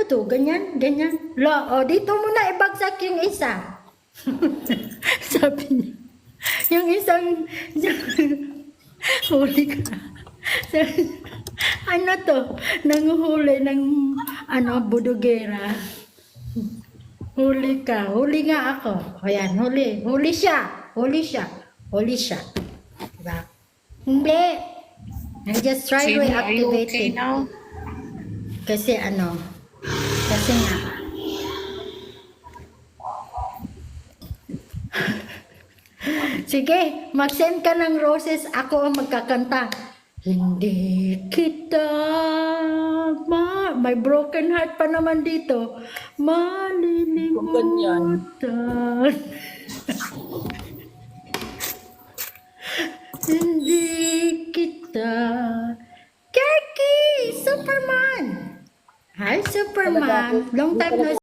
to? Ganyan, ganyan. La, dito mo na ibagsak yung isa. Sabi niya. Yung isang, huli ka. Ano to? Nanguhuli ng, budugera. Huli ka. Huli nga ako. Ayan, huli. Huli siya. Huli siya. Huli siya. Diba? Hindi. I just try to Jamie, are you reactivate okay it. now? Kasi kasi nga. Sige, mag-send ka ng roses. Ako ang magkakanta. Hindi kita may broken heart pa naman dito. Malilimutan. Hindi kita. Kerky! Superman! Hi, Superman! Long time no